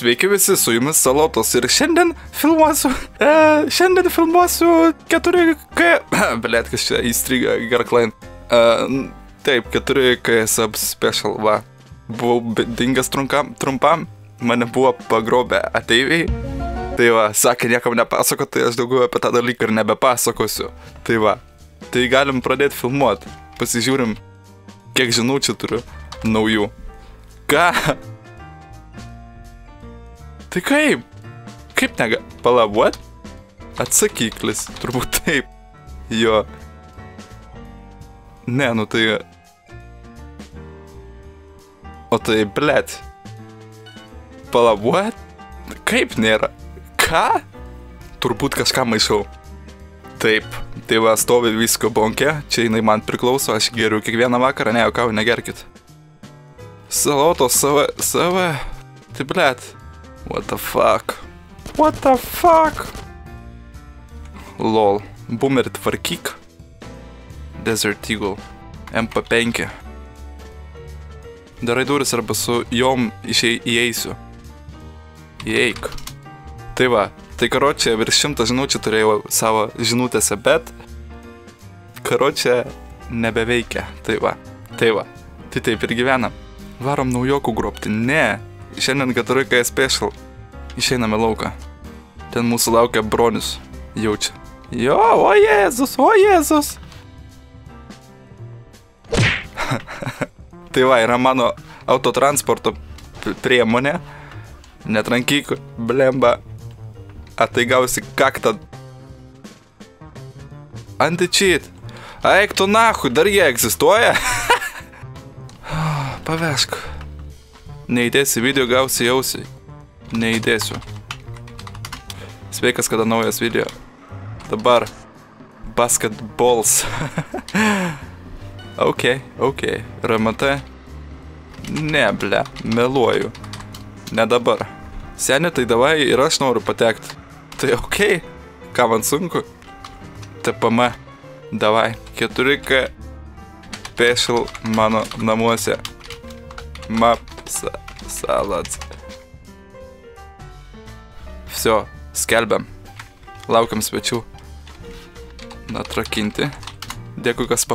Sveiki visi, su jumis Salotos ir šiandien filmuosiu 4K, blėt, kas čia įstriga gerklain. Taip, 4K sub special, va. Buvau dingęs trumpam, mane buvo pagrobę ateiviai. Tai va, sakė niekam nepasakot, tai aš daugiau apie tą dalyką ir nebepasakosiu. Tai va, tai galim pradėti filmuoti. Pasižiūrim, kiek žinučių turiu naujų. Ką? Tai kaip? Kaip nega... Palabuot? Atsakyklis, turbūt taip. Jo. Ne, nu tai... O tai, blėt. Palabuot? Kaip nėra? Ką? Turbūt kažką maišau. Taip, tai va, stovi visko bonkė, čia jinai man priklauso, aš geriu kiekvieną vakarą, ne, jokau, negerkit. Salotos save... Tai blėt. What the fuck? What the fuck? Lol. Boomer tvarkyk. Desert Eagle. MP5. Darai duris arba su jom įeisiu. Įeik. Tai va. Tai karočią virš 100 žinučių turėjau savo žinutėse, bet karočią nebeveikia. Tai va. Tai va. Tai taip ir gyvenam. Varom naujokų grobti. Ne. Šiandien 4K special. Išeiname lauką. Ten mūsų laukia bronius. Jaučia. Jo, o Jėzus, o Jėzus. Tai va, yra mano autotransporto priemonė. Netrankyk, blemba. A tai gausi kaktą. Anti-cheat. Eik tu nahui, dar jie egzistuoja. Pavešk. Neįdėsi video, gausi jausiai. Neįdėsiu. Sveikas, kada naujas video. Dabar. Basketballs. Ok. RMT. Ne, ble. Meluoju. Ne dabar. Seni, tai davai ir aš noriu patekti. Tai ok. Ką man sunku? TPM. Davai. 4K special mano namuose. Salads. Всё, skelbiam. Laukiam svečių. Atrakinti. Dėkui, kas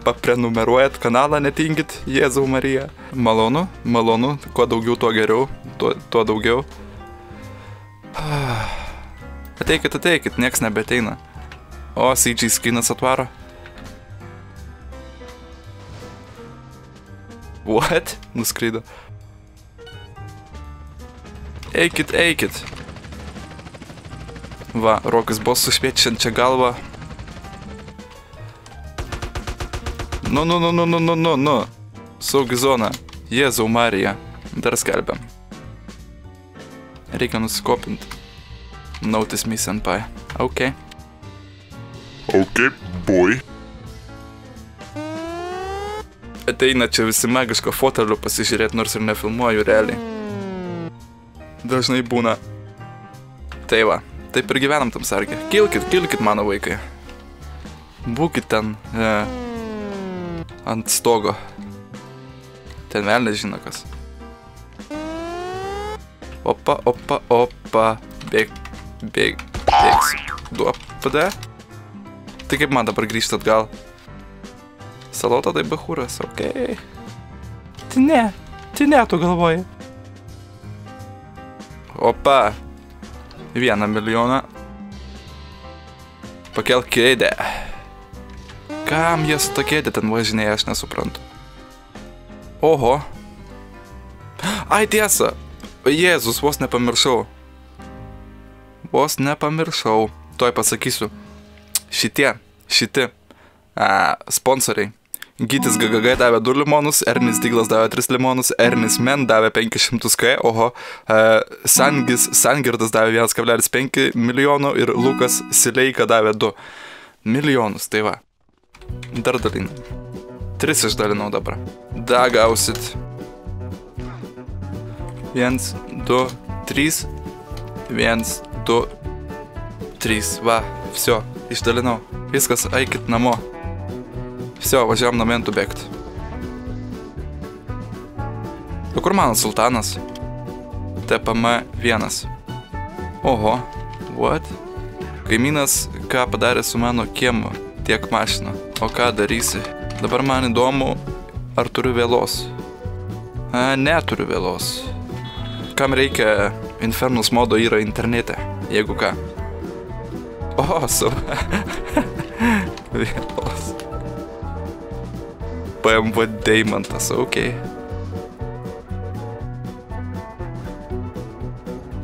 paprenumeruojat kanalą, netinkit. Jėzau Marija. Malonu, malonu. Kuo daugiau, tuo geriau. Tuo daugiau. Ateikit, nieks nebeteina. O, CG skinas atvaro. What? Nuskrydo. Eikit. Va, Rokas buvo sušviečiančią galvą. Nu. Saugi zona. Jėzau Marija. Dar skelbiam. Reikia nusikopinti. Notice me, senpai. Ok. Ok, boy. Ateina čia visi magiško fotelio pasižiūrėti, nors ir nefilmuoju realiai. Dažnai būna. Tai va, taip ir gyvenam tam sargė. Kilkit mano vaikai. Būkit ten ant stogo. Ten velnės žino kas. Opa. Bėgsiu. Duopada. Tai kaip man dabar grįžti atgal? Salota tai bachūras, okei. Tai ne, tu galvoji. Opa. 1 milijoną. Pakelk kėdę. Kam jie su ta kėdė ten važinėja, aš nesuprantu. Oho. Ai, tiesa. Jėzus, vos nepamiršau. Tuoj pasakysiu. Šiti sponsoriai. Gytis GGG davė 2 limonus, Ernis Diglas davė 3 limonus, Ernis Men davė 500K, oho, Sangirdas davė 1,5 milijonų ir Lukas Sileika davė 2 milijonus, tai va. Dar dalinam. 3 išdalinau dabar. Da gausit. 1, 2, 3. 1, 2, 3. Va, всё, išdalinau. Viskas, eikit namo. Всё, važiavam namentų bėgti. O kur mano sultanas? TPM1. Oho, what? Kaimynas, ką padarė su mano kiemu, tiek mašina. O ką darysi? Dabar man įdomu, ar turiu vėlos. Neturiu vėlos. Kam reikia Infernus modo yra internete, jeigu ką. Vėlos. BMW Deimantas, okei.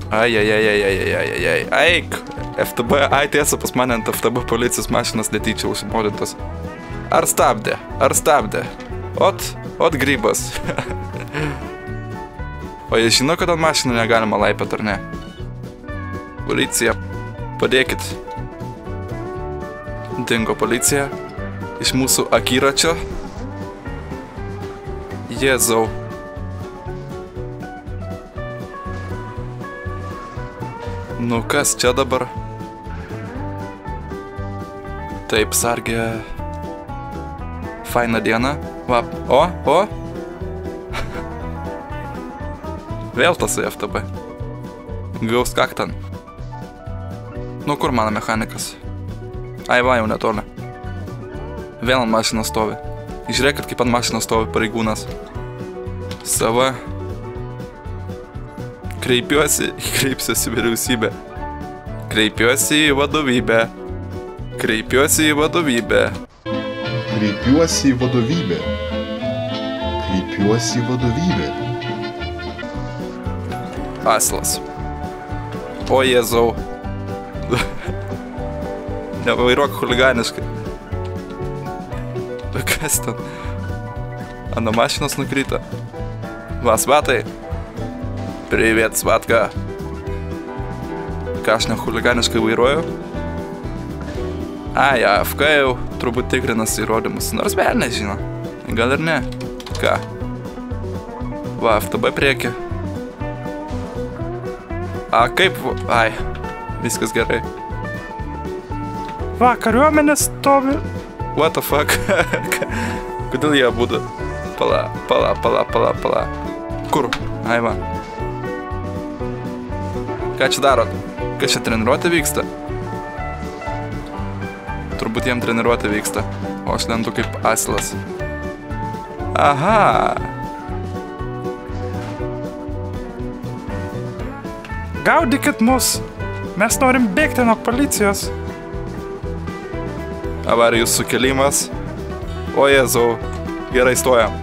Ai, eik! FTB, tiesa, pas mane ant FTB policijos mašinas netyčia užsimodintas. Ar stabdė? Ot grybas. O jie žino, kad ant mašinų negalima laipėt, ar ne? Policija, padėkit. Dingo policija. Iš mūsų akiračio. Jėzau. Nu kas čia dabar? Taip, sargė. Faina diena. Va, o? Vėl tas FTB. Gaus kaktan. Nu kur mano mechanikas? Ai va, jau netoli. Vėl ant mašinos stovi. Žiūrėkit, kaip ant mašinos stovi pareigūnas. Sava. Kreipiuosi į vyriausybę. Kreipiuosi į vadovybę. Asilas. O Jėzau. Nevairuok chuliganiškai. Kas ten? Ant mašinos nukrito. Va, svatai. Privet, svatka. Ką aš nechuliganiškai vairuoju? Ai, AFK jau turbūt tikrinas įrodymus. Nors vėl nežino. Gal ir ne. Ką? Va, FTB prieki. Kaip? Ai, viskas gerai. Va, kariuomenė stovi. What the fuck? Kodėl jie abudu? Pala. Kur? Ai, va. Ką čia darot? Kas čia treniruotė vyksta? Turbūt jiem treniruotė vyksta. O aš lendu kaip asilas. Aha. Gaudykit mus. Mes norim bėgti nuo policijos. Avarijų sukelimas. O Jėzau. Gerai, stojam.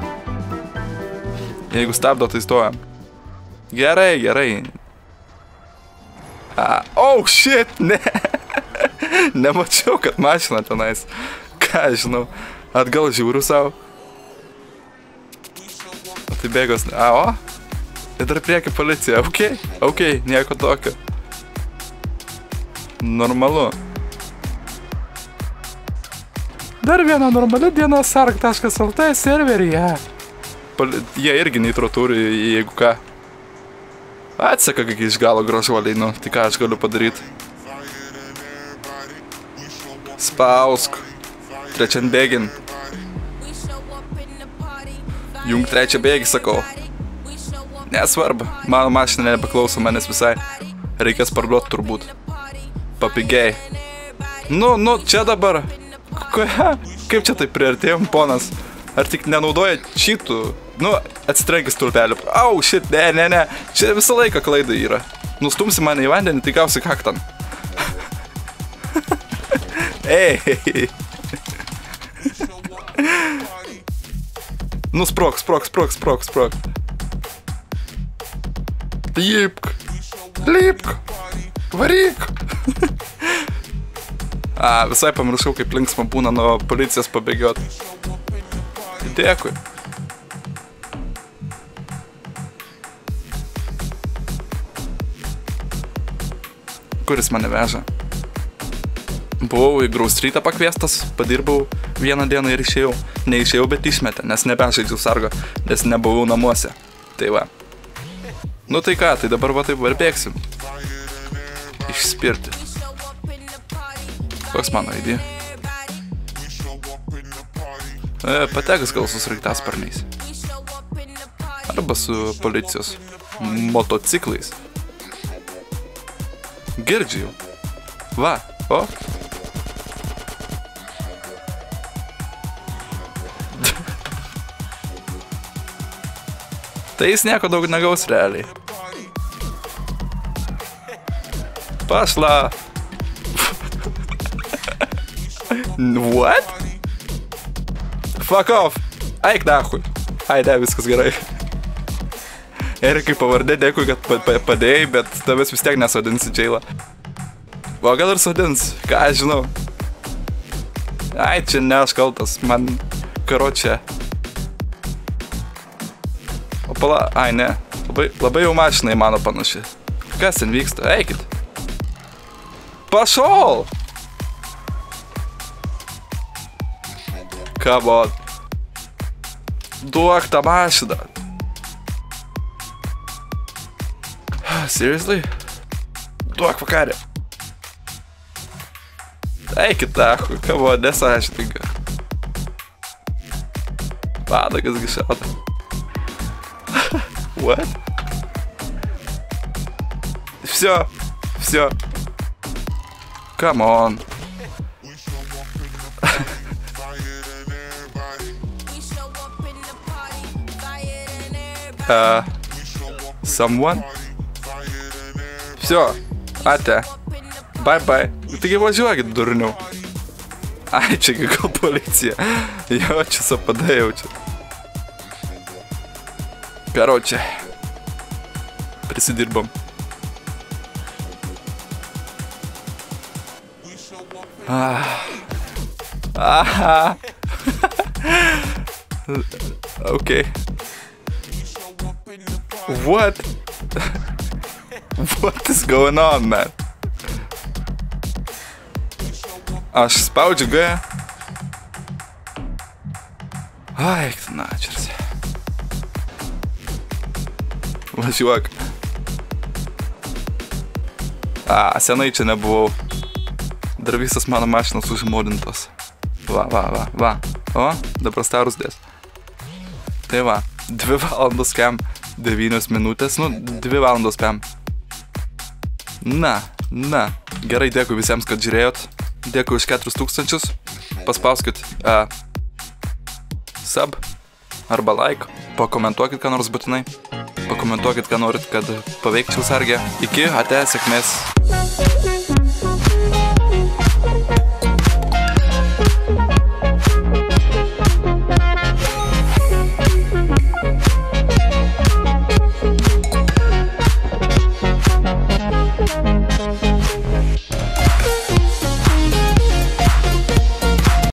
Jeigu stabdo, tai stojam. Gerai. Oh, shit, ne. Nemačiau, kad mašina tenais. Ką žinau. Atgal žiūriu savo. Tai bėgos. O? Ir dar prieki policija. Okei, nieko tokio. Normalu. Dar viena normali diena sarg.lt serveryje. Jie irgi nitro turi, jeigu ką. Atseka, kai iš galo gražuoliai, nu, tai ką aš galiu padaryti. Spausk. Trečian bėgin. Jung trečią bėgį, sakau. Nesvarbu, mano mašina nebeklauso manęs visai. Reikės parduoti turbūt. Papigiai. Nu, čia dabar. Kaip čia taip priartėjom, ponas? Ar tik nenaudoja čytų? Nu, atsitrenkis stulpelį. Au, shit, ne. Čia visą laiką klaida yra. Nustumsi mane į vandenį, tai gausi kaktan. Ei. Nu, sprok. Lipk. Varyk. Visai pamiršau, kaip linksma būna nuo policijos pabėgiot. Dėkui. Kuris mane veža? Buvau į Grove Streetą pakviestas, padirbau vieną dieną ir išėjau. Neišėjau, bet išmetė, nes nebežaidžiau sargo, nes nebuvau namuose. Tai va. Nu tai ką, tai dabar va taip ir bėgsim. Išspirti. Koks mano idėja? Patekas gal su sraigtasparniais. Arba su policijos motociklais. Girdžiu jau. Va, o. Tai jis nieko daug negaus realiai. Pašla. What? Fuck off. Eik nahui. Aide, viskas gerai. Erikai pavardė, dėkui, kad padėjai, bet tavęs vis tiek nesodins į džeilą. O gal ir sodins, ką aš žinau. Ai, čia ne aš kaltas, man karočią. O pala, ai ne, labai jau mašinai mano panaši. Kas ten vyksta, eikit. Pašol! Come on. Duok tą mašiną. Seriously? Duok vakarė. Eikit tachu, come on, nesąžininga. Padagas gi šauda. What? Всё. Come on. Someone? Всё, ate. Bye. Taigi važiuokit, durniau. Ai, čia gal policija. Jaučiasi pada jaučia. Karočią. Prisidirbam. Aha. Okay. What? What is going on, man? Aš spaudžiu G. Ai, načers. Važiuok. Senai čia nebuvau. Dar visas mano mašinas užmodintos. Va. O, dabar starus dės. Tai va, 2 valandos kem, 9 minutės, 2 valandos kem. Na. Gerai, dėkui visiems, kad žiūrėjot. Dėkui už 4000. Paspauskit sub arba like. Pakomentuokit, ką nors būtinai. Pakomentuokit, ką norit, kad paveikčiau sargę. Iki, ate, sėkmės.